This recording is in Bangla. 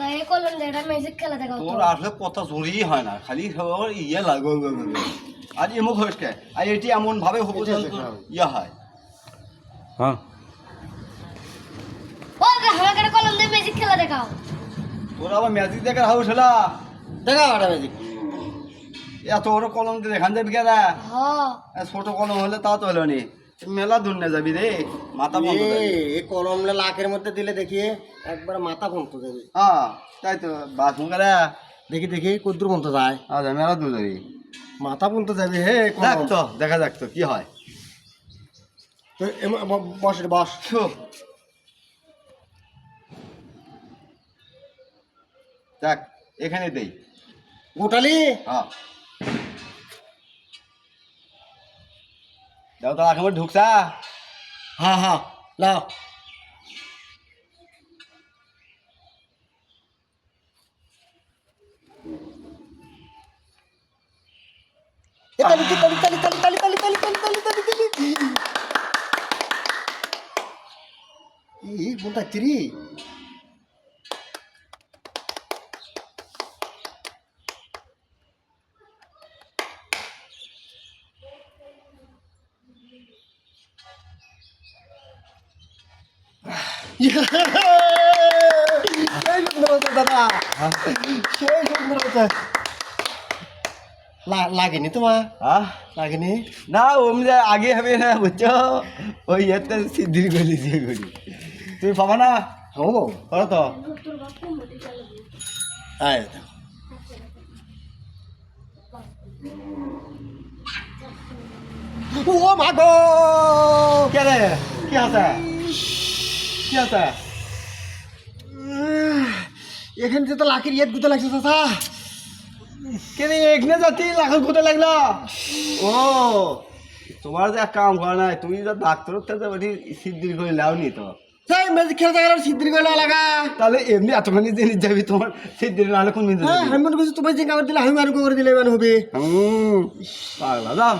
যায় এই কলম দিয়ে এটা ম্যাজিক খেলা দেখাও তোর আসলে কথা জোরই হয় না, খালি ইয়ে লাগবে আর এমুক হয়েছে আর এটি এমন ভাবে ইয়ে হয়। হ্যাঁ ও আমাকে একটা কলম দিয়ে ম্যাজিক খেলা দেখাও। তোর আবার ম্যাজিক দেখার হাউস হলা, দেখাও একটা ম্যাজিক। এত বড় কলম দিয়ে দেখান যাবি কেনা? হ্যাঁ ছোট কলম হলে তাও তো হলো নি, মেলা দূর নিয়ে যাবি রে, মাথা বন্ধ যাবি। এই কলমটা লাখের মধ্যে দিলে দেখিয়ে একবার মাথা বন্ধ যাবে। হ্যাঁ তাই তো বাস মুখারা দেখি দেখি কদ্দুর বন্ধ যায়, আচ্ছা মেলা দূর যাবি, মাথা বন্ধ যাবে। হে দেখ তো দেখা যাক তো কি হয়। বস রে বস। দেখ এখানে দেই গোটালি। হ্যাঁ দাও তো আগে ঢুকছা। হ্যাঁ হ্যাঁ লাও। তালি তালি তালি তালি তালি তালি তালি তালি তালি তালি তালি। এই বলতা চিরি সেই সুন্দর হতো দাদা, সেই সুন্দর হতো। লাগেনি তোমার? হ্যাঁ লাগেনি না অমনি আগে হবে না বুঝছো, ওই এতে সিদ্ধির গলি যে গলি তুমি পাবা না। হবো করো তো তোর বাপ কোন বডি চালাবে আয় ও মা গো। কে রে কি আছে কি আছে? এখানে তো লাখের ইয়েত গুতে লাগছে চাচা। কে রে এখানে যাচ্ছি লাখের কোথা লাগলো? ও তোমার যে এক কাম করা নাই, তুমি যে ডাক্তার সিদ্ধির গলি লাওনি তো, সেই ম্যাজিক খেলতে গেলে সিদ্ধির গলা লাগা। তাহলে এমনি এতখানি জিনিস যাবি তোমার সিদ্ধির নাহলে কোন মিনিট হ্যাঁ আমি মনে করছি তোমার যে কাগজ দিলে আমি আর করে দিলে এবার হবে। পাগলা যাও।